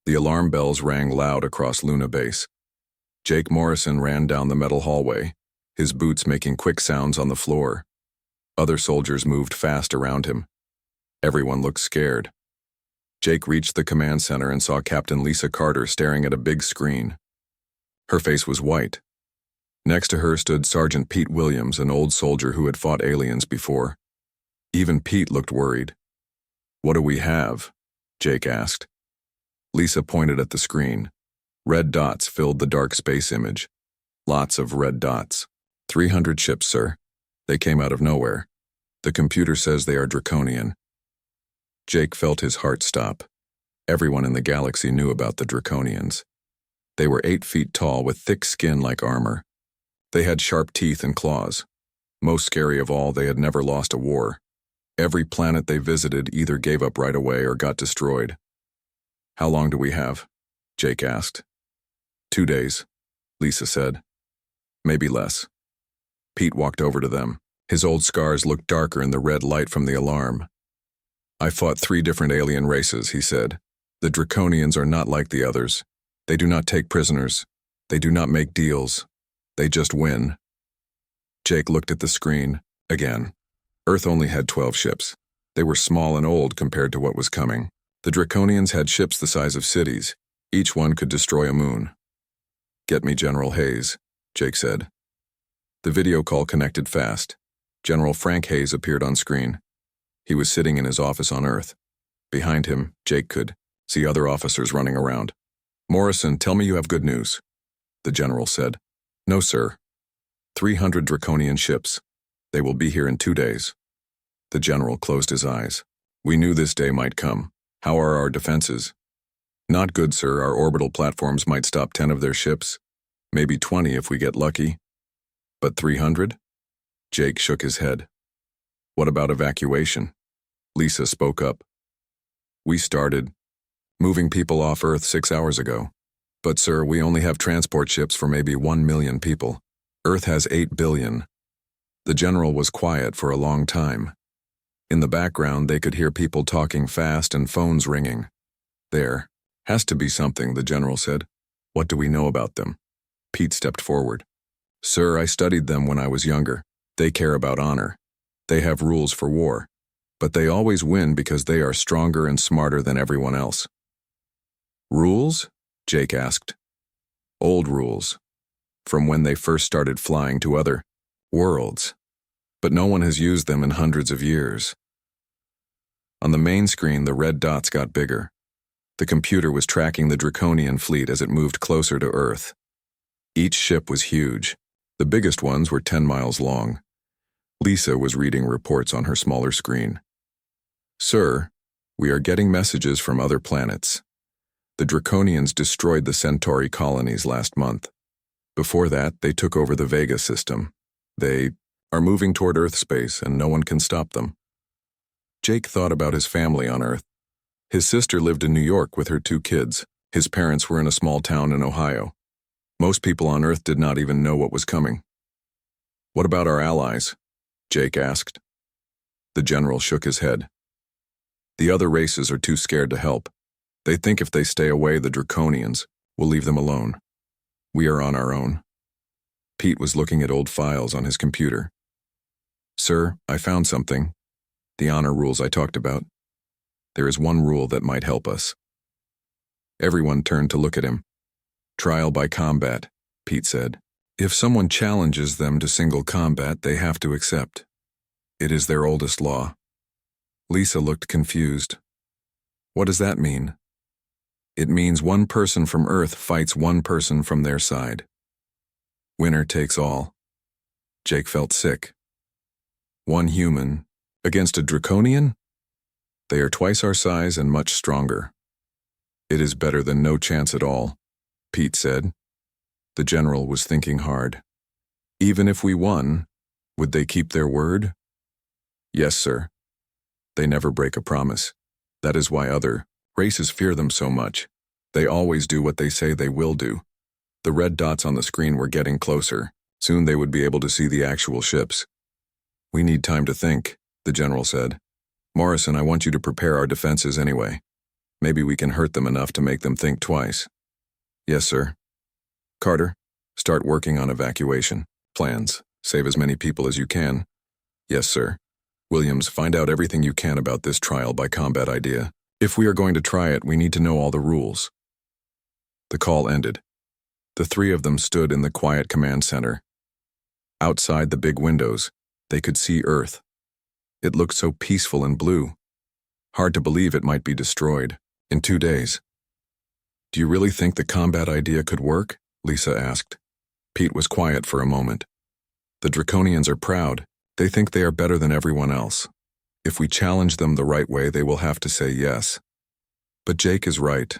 The alarm bells rang loud across Luna Base. Jake Morrison ran down the metal hallway, his boots making quick sounds on the floor. Other soldiers moved fast around him. Everyone looked scared. Jake reached the command center and saw Captain Lisa Carter staring at a big screen. Her face was white. Next to her stood Sergeant Pete Williams, an old soldier who had fought aliens before. Even Pete looked worried. "What do we have?" Jake asked. Lisa pointed at the screen. Red dots filled the dark space image. Lots of red dots. 300 ships, sir. They came out of nowhere. The computer says they are Draconian. Jake felt his heart stop. Everyone in the galaxy knew about the Draconians. They were 8 feet tall with thick skin like armor. They had sharp teeth and claws. Most scary of all, they had never lost a war. Every planet they visited either gave up right away or got destroyed. "How long do we have?" Jake asked. 2 days, Lisa said. "Maybe less." Pete walked over to them. His old scars looked darker in the red light from the alarm. "I fought 3 different alien races," he said. "The Draconians are not like the others. They do not take prisoners. They do not make deals. They just win." Jake looked at the screen. Again. Earth only had 12 ships. They were small and old compared to what was coming. The Draconians had ships the size of cities. Each one could destroy a moon. "Get me General Hayes," Jake said. The video call connected fast. General Frank Hayes appeared on screen. He was sitting in his office on Earth. Behind him, Jake could see other officers running around. "Morrison, tell me you have good news," the general said. "No, sir. 300 Draconian ships. They will be here in 2 days. The general closed his eyes. "We knew this day might come. How are our defenses?" "Not good, sir. Our orbital platforms might stop 10 of their ships. Maybe 20 if we get lucky." "But 300? Jake shook his head. "What about evacuation?" Lisa spoke up. "We started moving people off Earth 6 hours ago. But, sir, we only have transport ships for maybe 1 million people. Earth has 8 billion. The general was quiet for a long time. In the background, they could hear people talking fast and phones ringing. "There has to be something," the general said. "What do we know about them?" Pete stepped forward. "Sir, I studied them when I was younger. They care about honor. They have rules for war. But they always win because they are stronger and smarter than everyone else." "Rules?" Jake asked. "Old rules. From when they first started flying to other worlds. But no one has used them in hundreds of years." On the main screen, the red dots got bigger. The computer was tracking the Draconian fleet as it moved closer to Earth. Each ship was huge. The biggest ones were 10 miles long. Lisa was reading reports on her smaller screen. "Sir, we are getting messages from other planets. The Draconians destroyed the Centauri colonies last month. Before that, they took over the Vega system. They are moving toward Earth space, and no one can stop them." Jake thought about his family on Earth. His sister lived in New York with her 2 kids. His parents were in a small town in Ohio. Most people on Earth did not even know what was coming. "What about our allies?" Jake asked. The general shook his head. "The other races are too scared to help. They think if they stay away, the Draconians will leave them alone. We are on our own." Pete was looking at old files on his computer. "Sir, I found something. The honor rules I talked about. There is one rule that might help us." Everyone turned to look at him. "Trial by combat," Pete said. "If someone challenges them to single combat, they have to accept. It is their oldest law." Lisa looked confused. "What does that mean?" "It means one person from Earth fights one person from their side. Winner takes all." Jake felt sick. One human against a Draconian? They are twice our size and much stronger. "It is better than no chance at all," Pete said. The general was thinking hard. "Even if we won, would they keep their word?" "Yes, sir. They never break a promise. That is why other races fear them so much. They always do what they say they will do." The red dots on the screen were getting closer. Soon they would be able to see the actual ships. "We need time to think," the general said. "Morrison, I want you to prepare our defenses anyway. Maybe we can hurt them enough to make them think twice. Yes, sir. Carter, start working on evacuation plans. Save as many people as you can. Yes, sir. Williams, find out everything you can about this trial by combat idea. If we are going to try it, we need to know all the rules. The call ended. The three of them stood in the quiet command center. Outside the big windows, they could see Earth. It looked so peaceful and blue. Hard to believe it might be destroyed in 2 days. Do you really think the combat idea could work? Lisa asked. Pete was quiet for a moment. The Draconians are proud. They think they are better than everyone else. If we challenge them the right way, they will have to say yes. But Jake is right.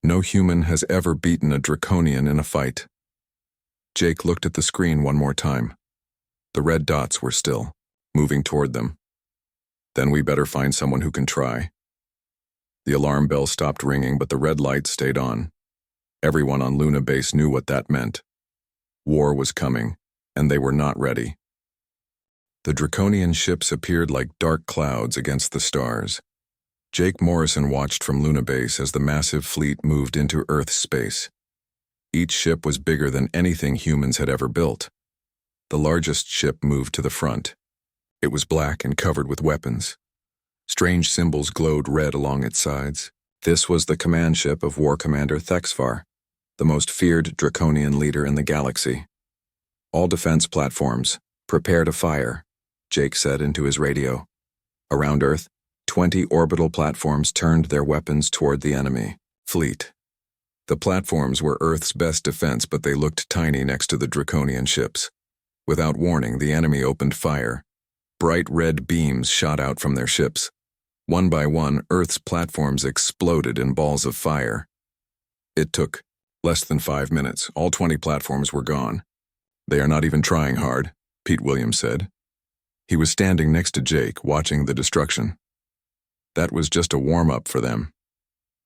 No human has ever beaten a Draconian in a fight. Jake looked at the screen one more time. The red dots were still moving toward them. Then we better find someone who can try. The alarm bell stopped ringing, but the red light stayed on. Everyone on Luna Base knew what that meant. War was coming, and they were not ready. The Draconian ships appeared like dark clouds against the stars. Jake Morrison watched from Luna Base as the massive fleet moved into Earth's space. Each ship was bigger than anything humans had ever built. The largest ship moved to the front. It was black and covered with weapons. Strange symbols glowed red along its sides. This was the command ship of War Commander Thexfar, the most feared Draconian leader in the galaxy. All defense platforms, prepare to fire, Jake said into his radio. Around Earth, 20 orbital platforms turned their weapons toward the enemy fleet. The platforms were Earth's best defense, but they looked tiny next to the Draconian ships. Without warning, the enemy opened fire. Bright red beams shot out from their ships. One by one, Earth's platforms exploded in balls of fire. It took less than 5 minutes. All 20 platforms were gone. They are not even trying hard, Pete Williams said. He was standing next to Jake, watching the destruction. That was just a warm-up for them.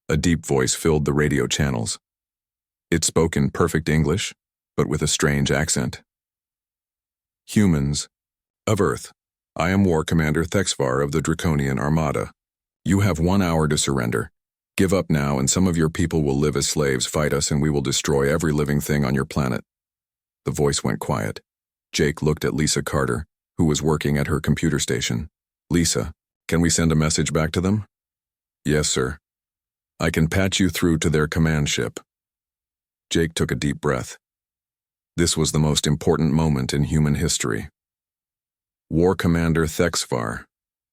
A deep voice filled the radio channels. It spoke in perfect English, but with a strange accent. Humans of Earth, I am War Commander Thexfar of the Draconian Armada. You have 1 hour to surrender. Give up now, and some of your people will live as slaves. Fight us, and we will destroy every living thing on your planet. The voice went quiet. Jake looked at Lisa Carter, who was working at her computer station. Lisa, can we send a message back to them? Yes, sir. I can patch you through to their command ship. Jake took a deep breath. This was the most important moment in human history. War Commander Thexfar,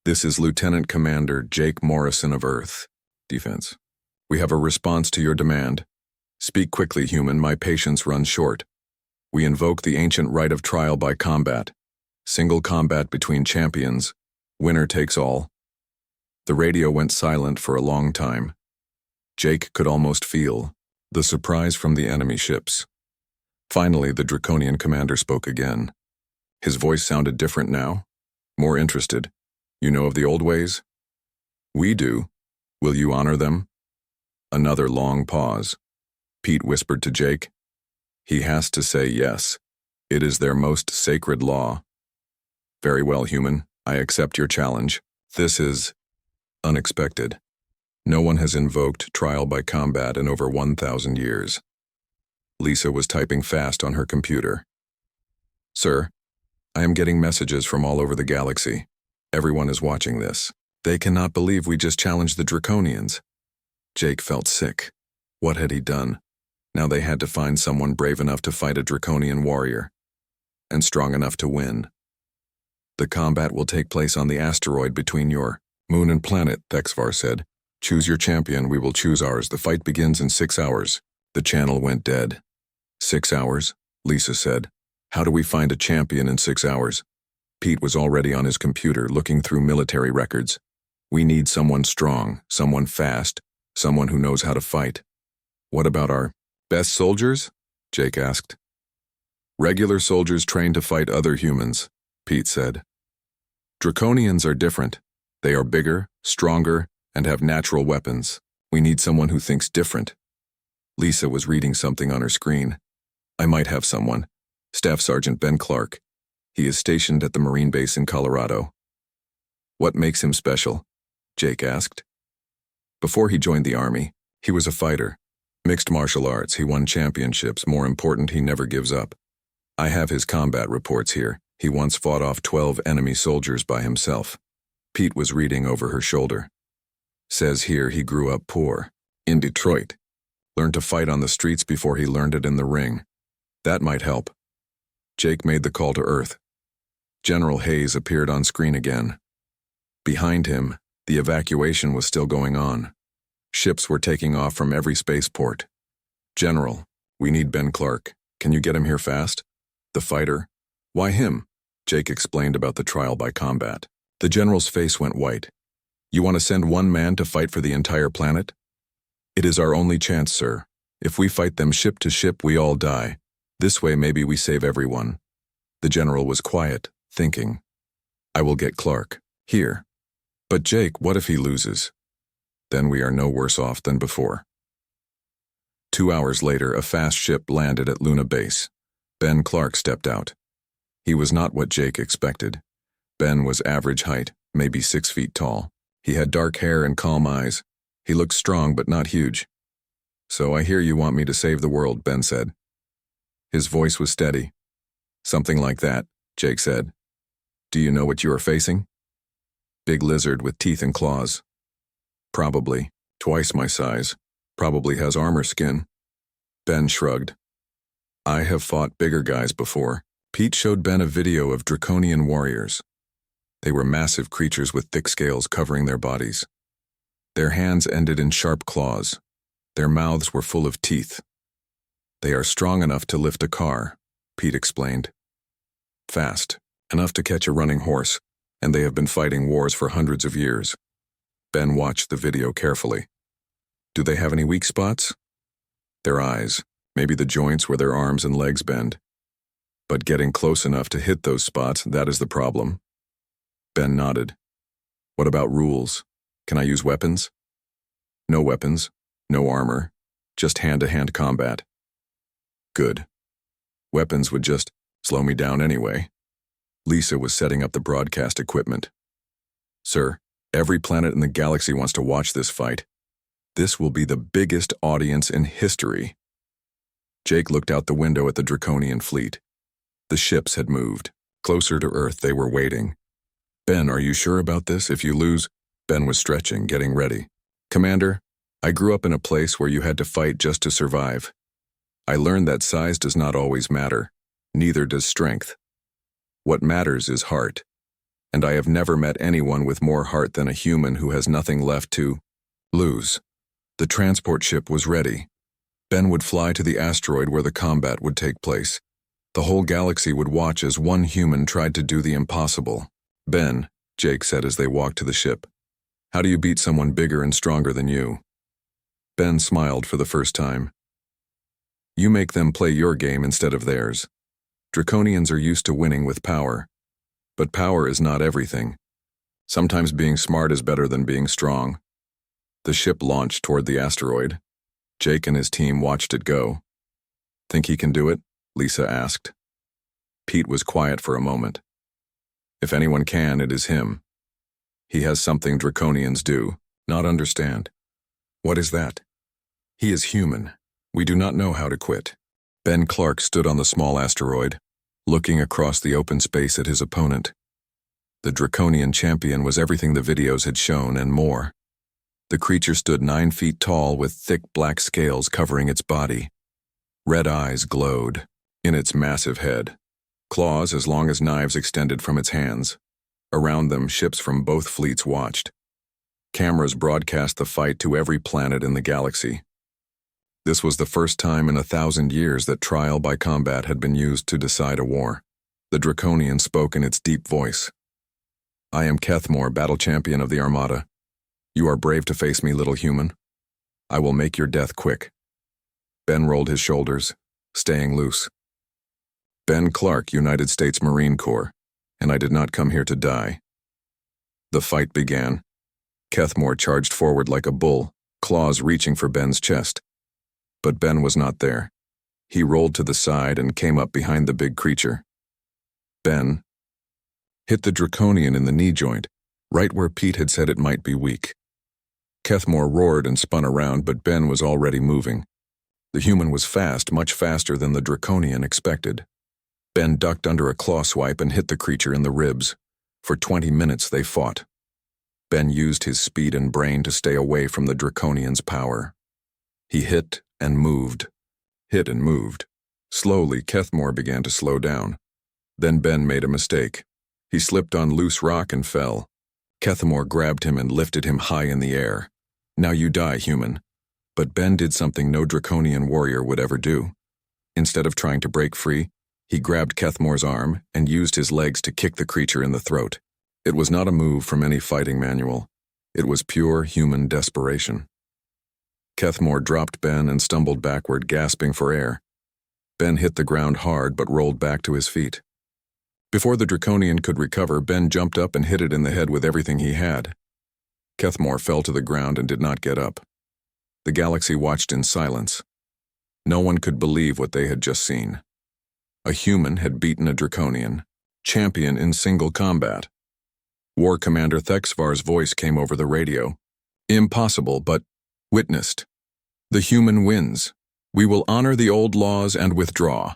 this is Lieutenant Commander Jake Morrison of Earth. Defense. We have a response to your demand. Speak quickly, human, my patience runs short. We invoke the ancient right of trial by combat. Single combat between champions. Winner takes all. The radio went silent for a long time. Jake could almost feel the surprise from the enemy ships. Finally, the Draconian commander spoke again. His voice sounded different now, more interested. You know of the old ways? We do. Will you honor them? Another long pause. Pete whispered to Jake. He has to say yes. It is their most sacred law. Very well, human. I accept your challenge. This is unexpected. No one has invoked trial by combat in over 1,000 years. Lisa was typing fast on her computer. Sir, I am getting messages from all over the galaxy. Everyone is watching this. They cannot believe we just challenged the Draconians. Jake felt sick. What had he done? Now they had to find someone brave enough to fight a Draconian warrior, and strong enough to win. The combat will take place on the asteroid between your moon and planet, Thexfar said. Choose your champion, we will choose ours. The fight begins in 6 hours. The channel went dead. 6 hours? Lisa said. How do we find a champion in 6 hours? Pete was already on his computer looking through military records. We need someone strong, someone fast, someone who knows how to fight. What about our best soldiers? Jake asked. Regular soldiers trained to fight other humans, Pete said. Draconians are different. They are bigger, stronger, and have natural weapons. We need someone who thinks different. Lisa was reading something on her screen. I might have someone. Staff Sergeant Ben Clark. He is stationed at the Marine base in Colorado. What makes him special? Jake asked. Before he joined the army, he was a fighter. Mixed martial arts, he won championships. More important, he never gives up. I have his combat reports here. He once fought off 12 enemy soldiers by himself. Pete was reading over her shoulder. Says here he grew up poor. In Detroit. Learned to fight on the streets before he learned it in the ring. That might help. Jake made the call to Earth. General Hayes appeared on screen again. Behind him, the evacuation was still going on. Ships were taking off from every spaceport. General, we need Ben Clark. Can you get him here fast? The fighter? Why him? Jake explained about the trial by combat. The general's face went white. You want to send one man to fight for the entire planet? It is our only chance, sir. If we fight them ship to ship, we all die. This way, maybe we save everyone. The general was quiet, thinking. I will get Clark. Here. But Jake, what if he loses? Then we are no worse off than before. 2 hours later, a fast ship landed at Luna Base. Ben Clark stepped out. He was not what Jake expected. Ben was average height, maybe 6 feet tall. He had dark hair and calm eyes. He looked strong but not huge. So I hear you want me to save the world, Ben said. His voice was steady. Something like that, Jake said. Do you know what you are facing? Big lizard with teeth and claws. Probably. Twice my size. Probably has armor skin. Ben shrugged. I have fought bigger guys before. Pete showed Ben a video of Draconian warriors. They were massive creatures with thick scales covering their bodies. Their hands ended in sharp claws. Their mouths were full of teeth. They are strong enough to lift a car, Pete explained. Fast, enough to catch a running horse, and they have been fighting wars for hundreds of years. Ben watched the video carefully. Do they have any weak spots? Their eyes, maybe the joints where their arms and legs bend. But getting close enough to hit those spots, that is the problem. Ben nodded. What about rules? Can I use weapons? No weapons, no armor, just hand-to-hand combat. Good. Weapons would just slow me down anyway. Lisa was setting up the broadcast equipment. Sir, every planet in the galaxy wants to watch this fight. This will be the biggest audience in history. Jake looked out the window at the Draconian fleet. The ships had moved. Closer to Earth, they were waiting. Ben, are you sure about this? If you lose... Ben was stretching, getting ready. Commander, I grew up in a place where you had to fight just to survive. I learned that size does not always matter. Neither does strength. What matters is heart. And I have never met anyone with more heart than a human who has nothing left to lose. The transport ship was ready. Ben would fly to the asteroid where the combat would take place. The whole galaxy would watch as one human tried to do the impossible. Ben, Jake said as they walked to the ship. How do you beat someone bigger and stronger than you? Ben smiled for the first time. You make them play your game instead of theirs. Draconians are used to winning with power. But power is not everything. Sometimes being smart is better than being strong. The ship launched toward the asteroid. Jake and his team watched it go. Think he can do it? Lisa asked. Pete was quiet for a moment. If anyone can, it is him. He has something Draconians do, not understand. What is that? He is human. We do not know how to quit. Ben Clark stood on the small asteroid, looking across the open space at his opponent. The Draconian champion was everything the videos had shown and more. The creature stood 9 feet tall with thick black scales covering its body. Red eyes glowed in its massive head. Claws as long as knives extended from its hands. Around them, ships from both fleets watched. Cameras broadcast the fight to every planet in the galaxy. This was the first time in 1,000 years that trial by combat had been used to decide a war. The Draconian spoke in its deep voice. I am Kethmore, battle champion of the Armada. You are brave to face me, little human. I will make your death quick. Ben rolled his shoulders, staying loose. Ben Clark, United States Marine Corps, and I did not come here to die. The fight began. Kethmore charged forward like a bull, claws reaching for Ben's chest. But Ben was not there. He rolled to the side and came up behind the big creature. Ben hit the Draconian in the knee joint, right where Pete had said it might be weak. Kethmore roared and spun around, but Ben was already moving. The human was fast, much faster than the Draconian expected. Ben ducked under a claw swipe and hit the creature in the ribs. For 20 minutes they fought. Ben used his speed and brain to stay away from the Draconian's power. He hit and moved. Hit and moved. Slowly, Kethmore began to slow down. Then Ben made a mistake. He slipped on loose rock and fell. Kethmore grabbed him and lifted him high in the air. "Now you die, human." But Ben did something no Draconian warrior would ever do. Instead of trying to break free, he grabbed Kethmore's arm and used his legs to kick the creature in the throat. It was not a move from any fighting manual. It was pure human desperation. Kethmore dropped Ben and stumbled backward, gasping for air. Ben hit the ground hard but rolled back to his feet. Before the Draconian could recover, Ben jumped up and hit it in the head with everything he had. Kethmore fell to the ground and did not get up. The galaxy watched in silence. No one could believe what they had just seen. A human had beaten a Draconian, champion in single combat. War Commander Thexvar's voice came over the radio. "Impossible, but witnessed. The human wins. We will honor the old laws and withdraw."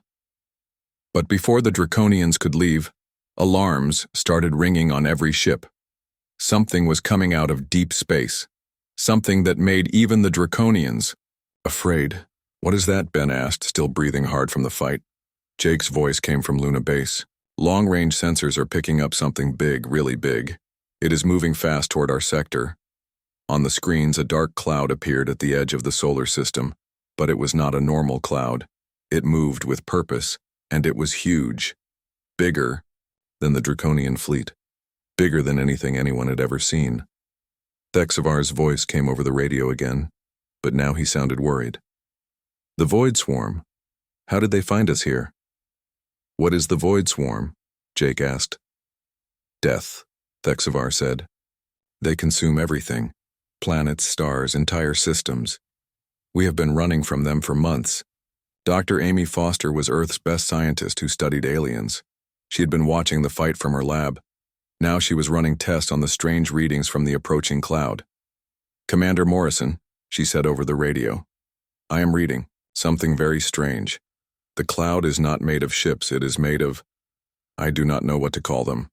But before the Draconians could leave, alarms started ringing on every ship. Something was coming out of deep space. Something that made even the Draconians afraid. "What is that?" Ben asked, still breathing hard from the fight. Jake's voice came from Luna Base. "Long-range sensors are picking up something big, really big. It is moving fast toward our sector." On the screens, a dark cloud appeared at the edge of the solar system, but it was not a normal cloud. It moved with purpose, and it was huge. Bigger than the Draconian fleet. Bigger than anything anyone had ever seen. Thexvar's voice came over the radio again, but now he sounded worried. "The Void Swarm. How did they find us here?" "What is the Void Swarm?" Jake asked. "Death," Thexvar said. "They consume everything. Planets, stars, entire systems. We have been running from them for months. Dr. Amy Foster was Earth's best scientist who studied aliens. She had been watching the fight from her lab. Now she was running tests on the strange readings from the approaching cloud. "Commander Morrison," she said over the radio, "I am reading something very strange. The cloud is not made of ships, it is made of, I do not know what to call them.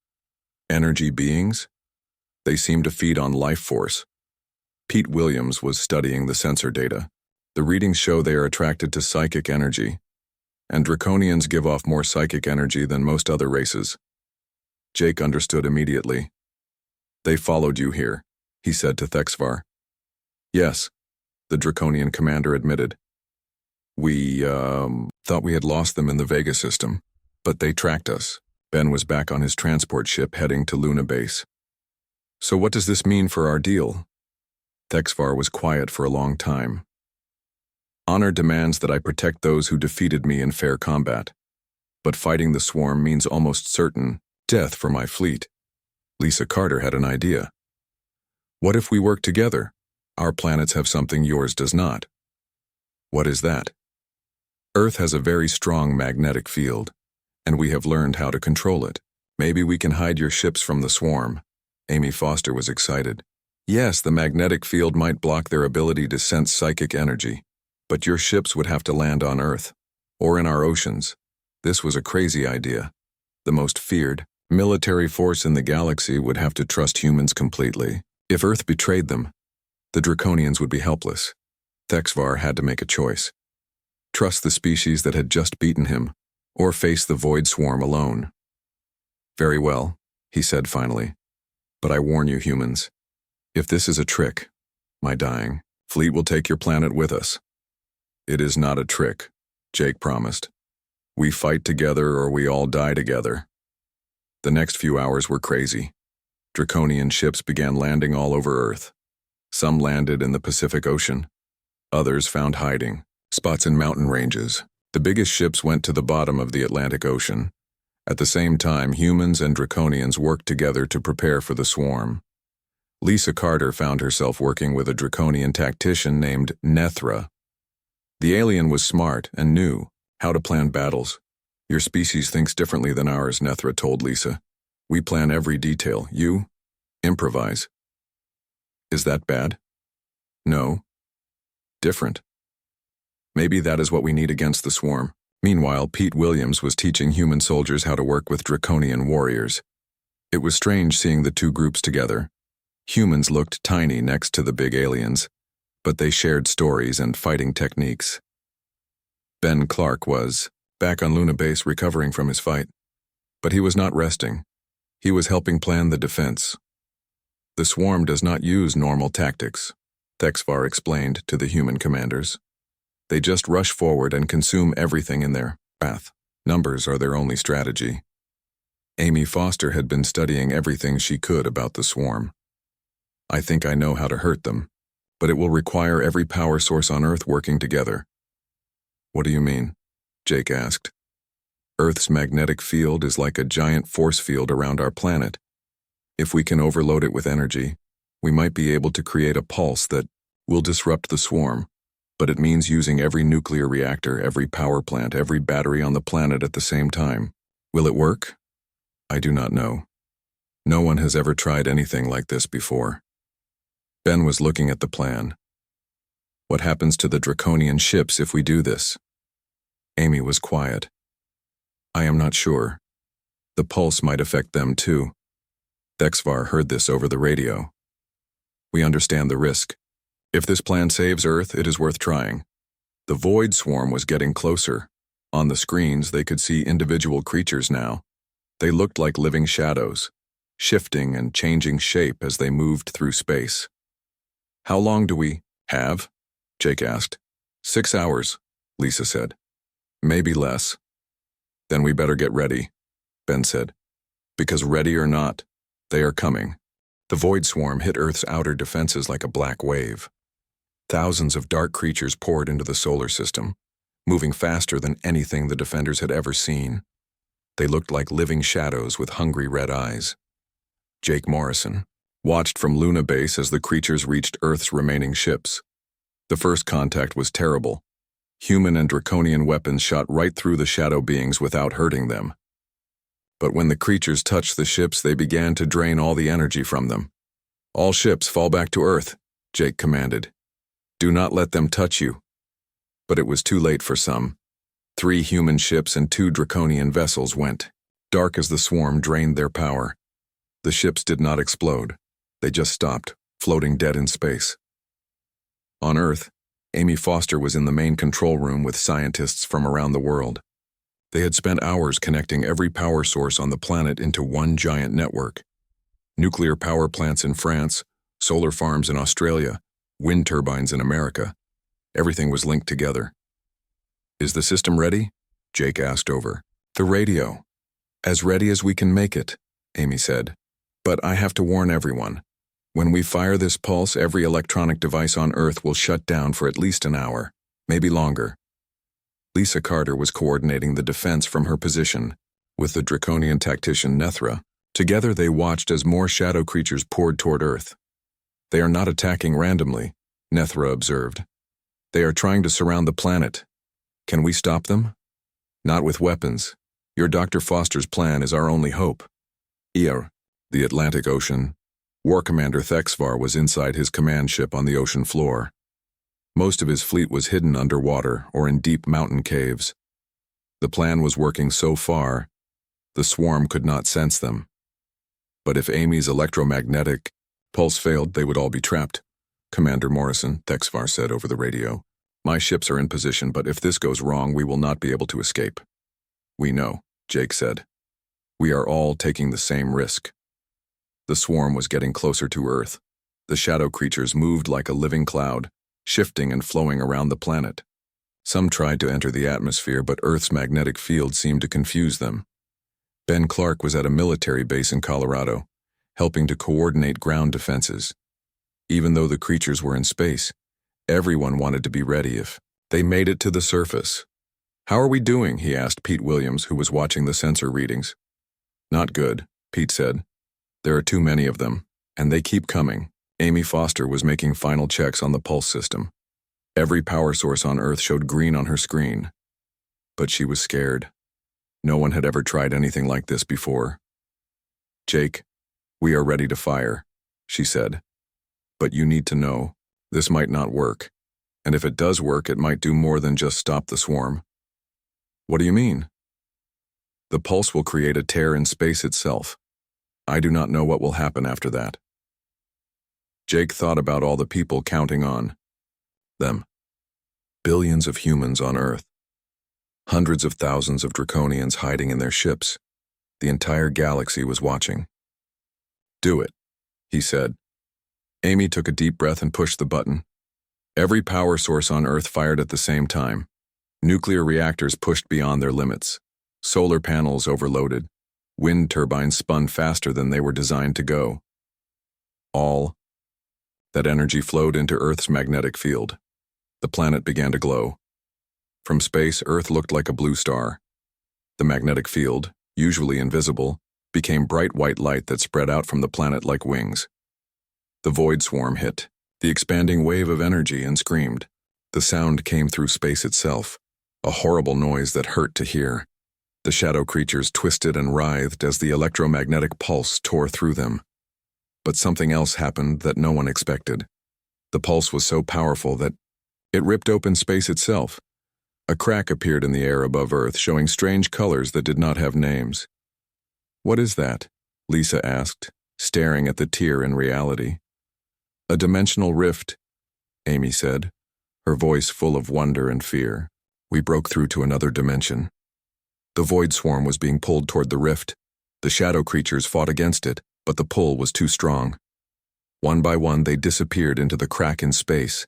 Energy beings? They seem to feed on life force." Pete Williams was studying the sensor data. The readings show they are attracted to psychic energy, and Draconians give off more psychic energy than most other races. Jake understood immediately. "They followed you here," he said to Thexvar. "Yes," the Draconian commander admitted. We thought we had lost them in the Vega system, but they tracked us." Ben was back on his transport ship heading to Luna Base. "So what does this mean for our deal?" Thexvar was quiet for a long time. "Honor demands that I protect those who defeated me in fair combat. But fighting the swarm means almost certain death for my fleet." Lisa Carter had an idea. "What if we work together? Our planets have something yours does not." "What is that?" "Earth has a very strong magnetic field, and we have learned how to control it. Maybe we can hide your ships from the swarm." Amy Foster was excited. "Yes, the magnetic field might block their ability to sense psychic energy, but your ships would have to land on Earth, or in our oceans." This was a crazy idea. The most feared military force in the galaxy would have to trust humans completely. If Earth betrayed them, the Draconians would be helpless. Thexvar had to make a choice. Trust the species that had just beaten him, or face the Void Swarm alone. "Very well," he said finally. "But I warn you, humans, if this is a trick, my dying fleet will take your planet with us." "It is not a trick," Jake promised. "We fight together or we all die together." The next few hours were crazy. Draconian ships began landing all over Earth. Some landed in the Pacific Ocean. Others found hiding spots in mountain ranges. The biggest ships went to the bottom of the Atlantic Ocean. At the same time, humans and Draconians worked together to prepare for the swarm. Lisa Carter found herself working with a Draconian tactician named Nethra. The alien was smart and knew how to plan battles. "Your species thinks differently than ours," Nethra told Lisa. "We plan every detail. You improvise." "Is that bad?" No. Different. Maybe that is what we need against the swarm. Meanwhile, Pete Williams was teaching human soldiers how to work with Draconian warriors. It was strange seeing the two groups together. Humans looked tiny next to the big aliens, but they shared stories and fighting techniques. Ben Clark was back on Luna Base recovering from his fight. But he was not resting. He was helping plan the defense. The swarm does not use normal tactics, Thexvar explained to the human commanders. They just rush forward and consume everything in their path. Numbers are their only strategy. Amy Foster had been studying everything she could about the swarm. I think I know how to hurt them, but it will require every power source on Earth working together. What do you mean? Jake asked. Earth's magnetic field is like a giant force field around our planet. If we can overload it with energy, we might be able to create a pulse that will disrupt the swarm, but it means using every nuclear reactor, every power plant, every battery on the planet at the same time. Will it work? I do not know. No one has ever tried anything like this before. Ben was looking at the plan. What happens to the Draconian ships if we do this? Amy was quiet. I am not sure. The pulse might affect them too. Thexvar heard this over the radio. We understand the risk. If this plan saves Earth, it is worth trying. The Void Swarm was getting closer. On the screens, they could see individual creatures now. They looked like living shadows, shifting and changing shape as they moved through space. How long do we have? Jake asked. 6 hours, Lisa said. Maybe less. Then we better get ready, Ben said. Because ready or not, they are coming. The Void Swarm hit Earth's outer defenses like a black wave. Thousands of dark creatures poured into the solar system, moving faster than anything the defenders had ever seen. They looked like living shadows with hungry red eyes. Jake Morrison watched from Luna Base as the creatures reached Earth's remaining ships. The first contact was terrible. Human and Draconian weapons shot right through the shadow beings without hurting them. But when the creatures touched the ships, they began to drain all the energy from them. All ships fall back to Earth, Jake commanded. Do not let them touch you. But it was too late for some. 3 human ships and 2 Draconian vessels went, dark as the swarm drained their power. The ships did not explode. They just stopped, floating dead in space. On Earth, Amy Foster was in the main control room with scientists from around the world. They had spent hours connecting every power source on the planet into one giant network. Nuclear power plants in France, solar farms in Australia, wind turbines in America. Everything was linked together. Is the system ready? Jake asked over the radio. As ready as we can make it, Amy said. But I have to warn everyone. When we fire this pulse, every electronic device on Earth will shut down for at least an hour, maybe longer. Lisa Carter was coordinating the defense from her position, with the Draconian tactician Nethra. Together they watched as more shadow creatures poured toward Earth. They are not attacking randomly, Nethra observed. They are trying to surround the planet. Can we stop them? Not with weapons. Your Dr. Foster's plan is our only hope. The Atlantic Ocean. War Commander Thexvar was inside his command ship on the ocean floor. Most of his fleet was hidden underwater or in deep mountain caves. The plan was working so far, the swarm could not sense them. But if Amy's electromagnetic pulse failed, they would all be trapped. Commander Morrison, Thexvar said over the radio. My ships are in position, but if this goes wrong, we will not be able to escape. We know, Jake said. We are all taking the same risk. The swarm was getting closer to Earth. The shadow creatures moved like a living cloud, shifting and flowing around the planet. Some tried to enter the atmosphere, but Earth's magnetic field seemed to confuse them. Ben Clark was at a military base in Colorado, helping to coordinate ground defenses. Even though the creatures were in space, everyone wanted to be ready if they made it to the surface. How are we doing? He asked Pete Williams, who was watching the sensor readings. Not good, Pete said. There are too many of them, and they keep coming. Amy Foster was making final checks on the pulse system. Every power source on Earth showed green on her screen. But she was scared. No one had ever tried anything like this before. Jake, we are ready to fire, she said. But you need to know, This might not work. And if it does work, it might do more than just stop the swarm. What do you mean? The pulse will create a tear in space itself. I do not know what will happen after that. Jake thought about all the people counting on them. Billions of humans on Earth. Hundreds of thousands of Draconians hiding in their ships. The entire galaxy was watching. Do it, he said. Amy took a deep breath and pushed the button. Every power source on Earth fired at the same time. Nuclear reactors pushed beyond their limits. Solar panels overloaded. Wind turbines spun faster than they were designed to go. All that energy flowed into Earth's magnetic field. The planet began to glow. From space, Earth looked like a blue star. The magnetic field, usually invisible, became bright white light that spread out from the planet like wings. The void swarm hit, the expanding wave of energy, and screamed. The sound came through space itself, a horrible noise that hurt to hear. The shadow creatures twisted and writhed as the electromagnetic pulse tore through them. But something else happened that no one expected. The pulse was so powerful that it ripped open space itself. A crack appeared in the air above Earth, showing strange colors that did not have names. What is that? Lisa asked, staring at the tear in reality. A dimensional rift, Amy said, her voice full of wonder and fear. We broke through to another dimension. The void swarm was being pulled toward the rift. The shadow creatures fought against it, but the pull was too strong. One by one, they disappeared into the crack in space.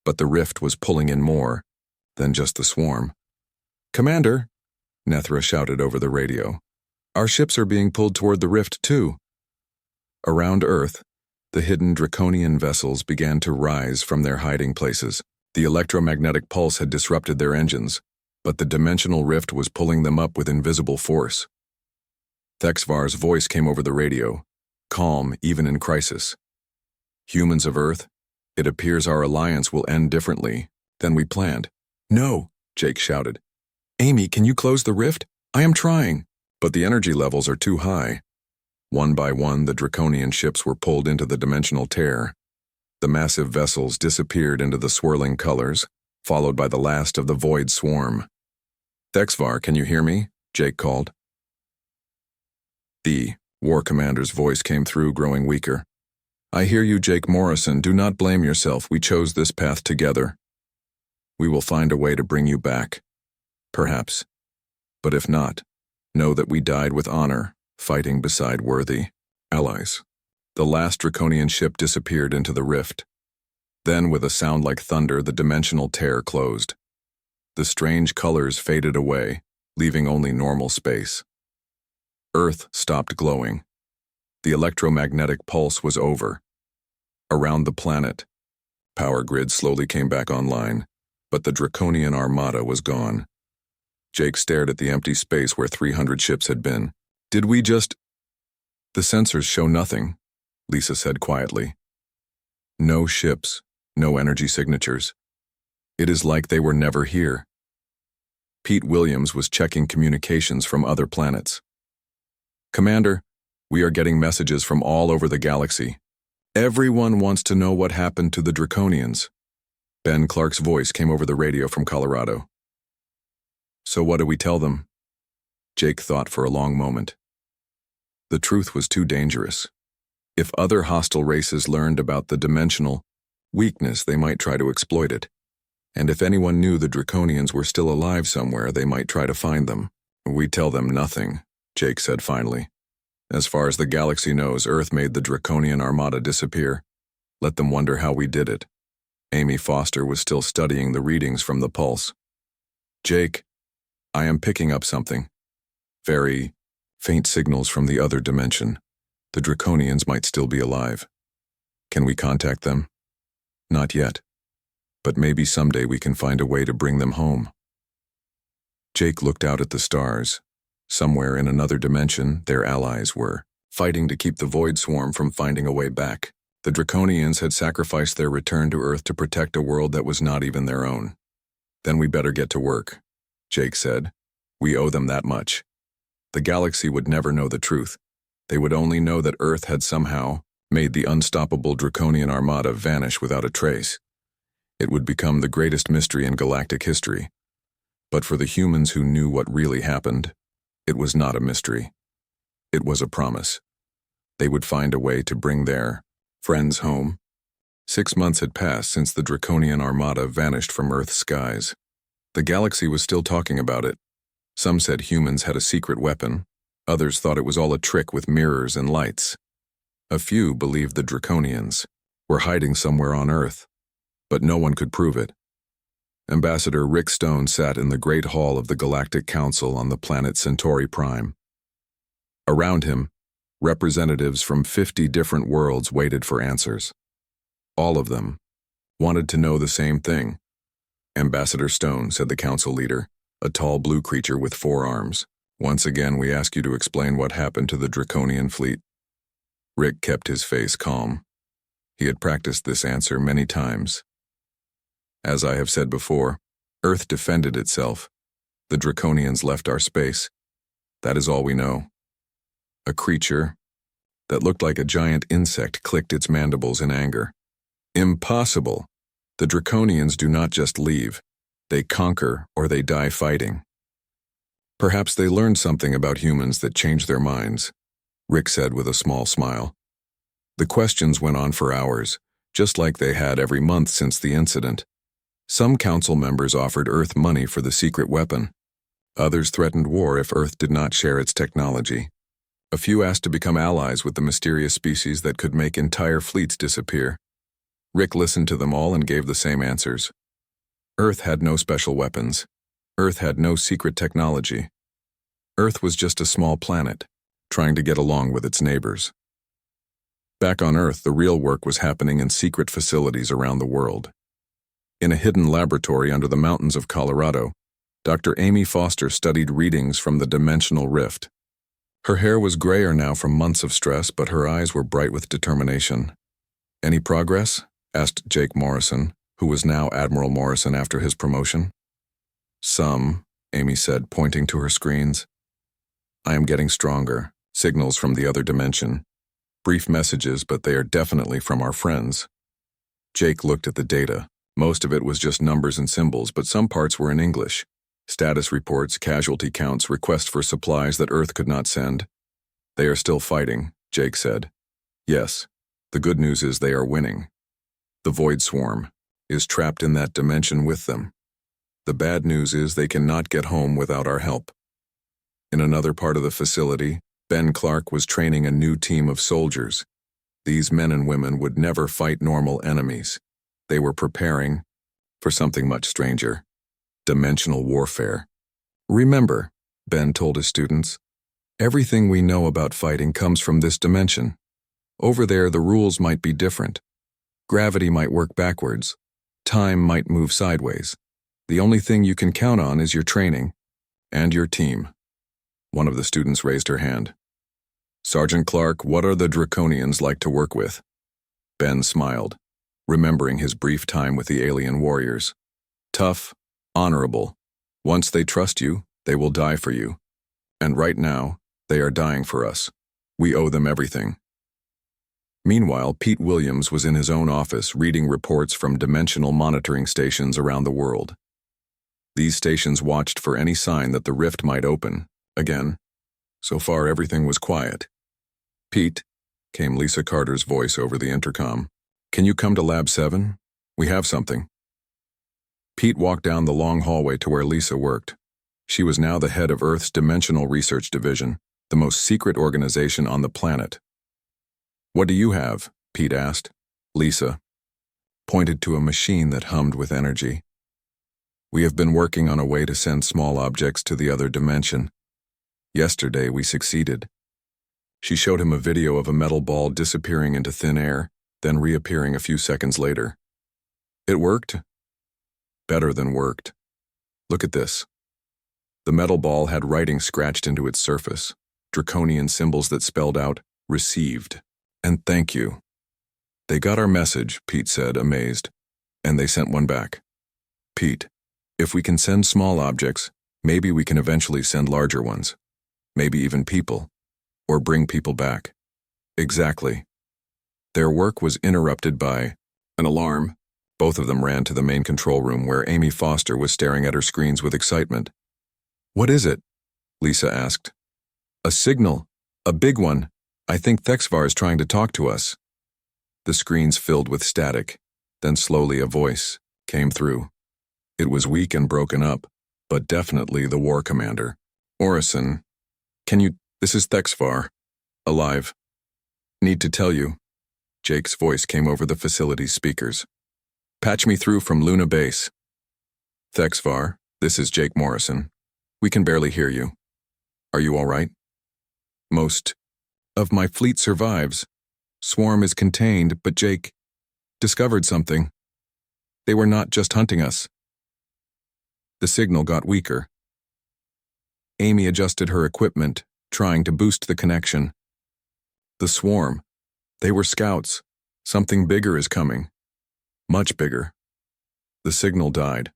But the rift was pulling in more than just the swarm. Commander, Nethra shouted over the radio. Our ships are being pulled toward the rift too. Around Earth, the hidden Draconian vessels began to rise from their hiding places. The electromagnetic pulse had disrupted their engines, but the dimensional rift was pulling them up with invisible force. Thexvar's voice came over the radio, calm even in crisis. Humans of Earth, it appears our alliance will end differently than we planned. No, Jake shouted. Amy, can you close the rift? I am trying. But the energy levels are too high. One by one, the Draconian ships were pulled into the dimensional tear. The massive vessels disappeared into the swirling colors, followed by the last of the void swarm. Thexvar, can you hear me? Jake called. The war commander's voice came through, growing weaker. I hear you, Jake Morrison. Do not blame yourself. We chose this path together. We will find a way to bring you back. Perhaps. But if not, know that we died with honor, fighting beside worthy allies. The last Draconian ship disappeared into the rift. Then, with a sound like thunder, the dimensional tear closed. The strange colors faded away, leaving only normal space. Earth stopped glowing. The electromagnetic pulse was over. Around the planet, power grids slowly came back online, but the Draconian Armada was gone. Jake stared at the empty space where 300 ships had been. Did we just... The sensors show nothing, Lisa said quietly. No ships, no energy signatures. It is like they were never here. Pete Williams was checking communications from other planets. Commander, we are getting messages from all over the galaxy. Everyone wants to know what happened to the Draconians. Ben Clark's voice came over the radio from Colorado. So what do we tell them? Jake thought for a long moment. The truth was too dangerous. If other hostile races learned about the dimensional weakness, they might try to exploit it. And if anyone knew the Draconians were still alive somewhere, they might try to find them. We tell them nothing, Jake said finally. As far as the galaxy knows, Earth made the Draconian Armada disappear. Let them wonder how we did it. Amy Foster was still studying the readings from the pulse. Jake, I am picking up something. Very faint signals from the other dimension. The Draconians might still be alive. Can we contact them? Not yet. But maybe someday we can find a way to bring them home. Jake looked out at the stars. Somewhere in another dimension, their allies were fighting to keep the void swarm from finding a way back. The Draconians had sacrificed their return to Earth to protect a world that was not even their own. Then we better get to work, Jake said. We owe them that much. The galaxy would never know the truth. They would only know that Earth had somehow made the unstoppable Draconian Armada vanish without a trace. It would become the greatest mystery in galactic history. But for the humans who knew what really happened, it was not a mystery. It was a promise. They would find a way to bring their friends home. 6 months had passed since the Draconian Armada vanished from Earth's skies. The galaxy was still talking about it. Some said humans had a secret weapon. Others thought it was all a trick with mirrors and lights. A few believed the Draconians were hiding somewhere on Earth, but no one could prove it. Ambassador Rick Stone sat in the Great Hall of the Galactic Council on the planet Centauri Prime. Around him, representatives from 50 different worlds waited for answers. All of them wanted to know the same thing. Ambassador Stone, said the council leader, a tall blue creature with 4 arms. Once again, we ask you to explain what happened to the Draconian fleet. Rick kept his face calm. He had practiced this answer many times. As I have said before, Earth defended itself. The Draconians left our space. That is all we know. A creature that looked like a giant insect clicked its mandibles in anger. Impossible! The Draconians do not just leave. They conquer or they die fighting. Perhaps they learned something about humans that changed their minds, Rick said with a small smile. The questions went on for hours, just like they had every month since the incident. Some council members offered Earth money for the secret weapon. Others threatened war if Earth did not share its technology. A few asked to become allies with the mysterious species that could make entire fleets disappear. Rick listened to them all and gave the same answers. Earth had no special weapons. Earth had no secret technology. Earth was just a small planet, trying to get along with its neighbors. Back on Earth, the real work was happening in secret facilities around the world. In a hidden laboratory under the mountains of Colorado, Dr. Amy Foster studied readings from the dimensional rift. Her hair was grayer now from months of stress, but her eyes were bright with determination. Any progress? Asked Jake Morrison, who was now Admiral Morrison after his promotion. Some, Amy said, pointing to her screens. I am getting stronger. Signals from the other dimension. Brief messages, but they are definitely from our friends. Jake looked at the data. Most of it was just numbers and symbols, but some parts were in English. Status reports, casualty counts, requests for supplies that Earth could not send. They are still fighting, Jake said. Yes, the good news is they are winning. The Void Swarm is trapped in that dimension with them. The bad news is they cannot get home without our help. In another part of the facility, Ben Clark was training a new team of soldiers. These men and women would never fight normal enemies. They were preparing for something much stranger. Dimensional warfare. Remember, Ben told his students, everything we know about fighting comes from this dimension. Over there, the rules might be different. Gravity might work backwards. Time might move sideways. The only thing you can count on is your training and your team. One of the students raised her hand. Sergeant Clark, what are the Draconians like to work with? Ben smiled, remembering his brief time with the alien warriors. Tough, honorable. Once they trust you, they will die for you. And right now, they are dying for us. We owe them everything. Meanwhile, Pete Williams was in his own office reading reports from dimensional monitoring stations around the world. These stations watched for any sign that the rift might open. Again, so far everything was quiet. Pete, came Lisa Carter's voice over the intercom. Can you come to Lab 7? We have something. Pete walked down the long hallway to where Lisa worked. She was now the head of Earth's Dimensional Research Division, the most secret organization on the planet. What do you have? Pete asked. Lisa pointed to a machine that hummed with energy. We have been working on a way to send small objects to the other dimension. Yesterday we succeeded. She showed him a video of a metal ball disappearing into thin air, then reappearing a few seconds later. It worked? Better than worked. Look at this. The metal ball had writing scratched into its surface, draconian symbols that spelled out, received, and thank you. They got our message, Pete said, amazed, and they sent one back. Pete, if we can send small objects, maybe we can eventually send larger ones. Maybe even people. Or bring people back. Exactly. Their work was interrupted by an alarm. Both of them ran to the main control room where Amy Foster was staring at her screens with excitement. "What is it?" Lisa asked. "A signal. A big one. I think Thexvar is trying to talk to us." The screens filled with static. Then slowly a voice came through. It was weak and broken up, but definitely the war commander. "Orison, this is Thexvar. Alive. Need to tell you." Jake's voice came over the facility's speakers. "Patch me through from Luna Base." "Thexvar, this is Jake Morrison. We can barely hear you. Are you all right?" "Most of my fleet survives. Swarm is contained, but Jake discovered something. They were not just hunting us." The signal got weaker. Amy adjusted her equipment, trying to boost the connection. "The swarm. They were scouts. Something bigger is coming. Much bigger." The signal died.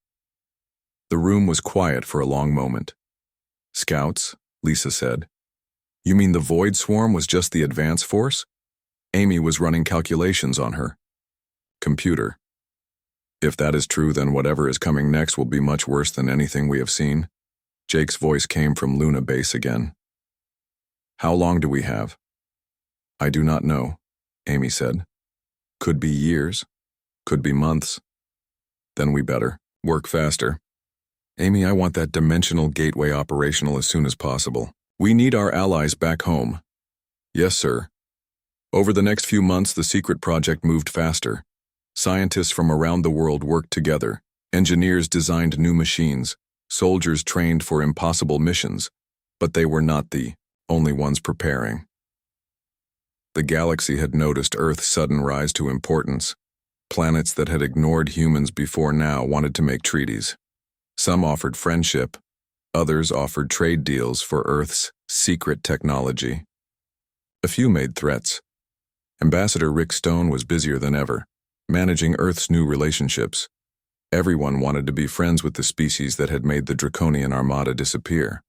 The room was quiet for a long moment. "Scouts?" Lisa said. "You mean the Void Swarm was just the advance force?" Amy was running calculations on her computer. "If that is true, then whatever is coming next will be much worse than anything we have seen." Jake's voice came from Luna Base again. "How long do we have?" "I do not know," Amy said. "Could be years. Could be months. Then we better work faster. Amy, I want that dimensional gateway operational as soon as possible. We need our allies back home." "Yes, sir." Over the next few months, the secret project moved faster. Scientists from around the world worked together. Engineers designed new machines. Soldiers trained for impossible missions. But they were not the only ones preparing. The galaxy had noticed Earth's sudden rise to importance. Planets that had ignored humans before now wanted to make treaties. Some offered friendship. Others offered trade deals for Earth's secret technology. A few made threats. Ambassador Rick Stone was busier than ever, managing Earth's new relationships. Everyone wanted to be friends with the species that had made the Draconian Armada disappear.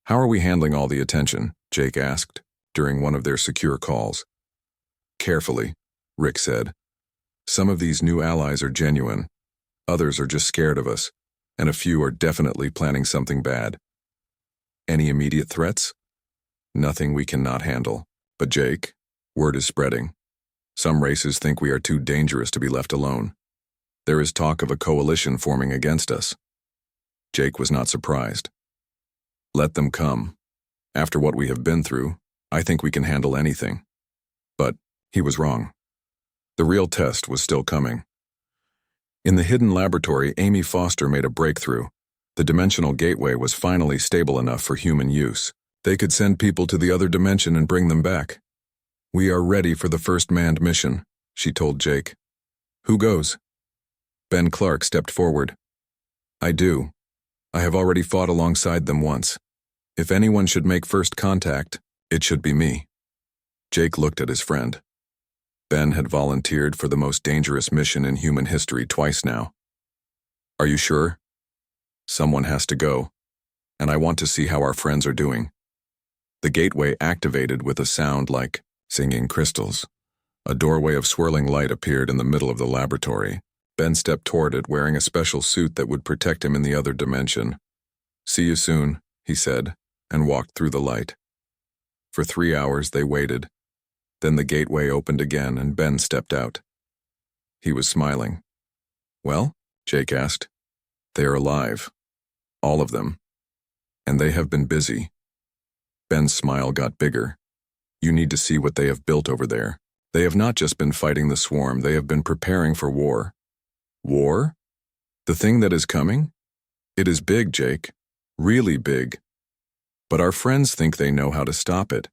"How are we handling all the attention?" Jake asked, during one of their secure calls. "Carefully," Rick said. "Some of these new allies are genuine. Others are just scared of us, and a few are definitely planning something bad." "Any immediate threats?" "Nothing we cannot handle. But Jake, word is spreading. Some races think we are too dangerous to be left alone. There is talk of a coalition forming against us." Jake was not surprised. "Let them come. After what we have been through, I think we can handle anything." But he was wrong. The real test was still coming. In the hidden laboratory, Amy Foster made a breakthrough. The dimensional gateway was finally stable enough for human use. They could send people to the other dimension and bring them back. "We are ready for the first manned mission," she told Jake. "Who goes?" Ben Clark stepped forward. "I do. I have already fought alongside them once. If anyone should make first contact, it should be me." Jake looked at his friend. Ben had volunteered for the most dangerous mission in human history twice now. "Are you sure?" "Someone has to go, and I want to see how our friends are doing." The gateway activated with a sound like singing crystals. A doorway of swirling light appeared in the middle of the laboratory. Ben stepped toward it wearing a special suit that would protect him in the other dimension. "See you soon," he said, and walked through the light. For 3 hours they waited. Then the gateway opened again and Ben stepped out. He was smiling. "Well?" Jake asked. "They are alive. All of them. And they have been busy." Ben's smile got bigger. "You need to see what they have built over there. They have not just been fighting the swarm, they have been preparing for war." "War? The thing that is coming? It is big, Jake. Really big. But our friends think they know how to stop it.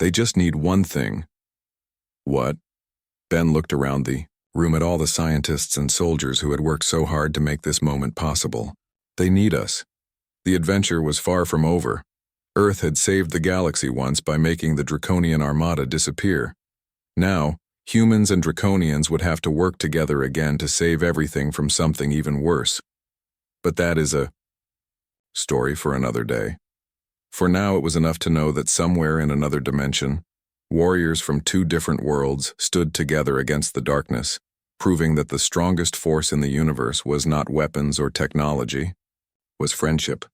They just need one thing." "What?" Ben looked around the room at all the scientists and soldiers who had worked so hard to make this moment possible. "They need us. The adventure was far from over. Earth had saved the galaxy once by making the Draconian Armada disappear. Now, humans and Draconians would have to work together again to save everything from something even worse. But that is a story for another day. For now, it was enough to know that somewhere in another dimension, Warriors from two different worlds stood together against the darkness, proving that the strongest force in the universe was not weapons or technology, was friendship.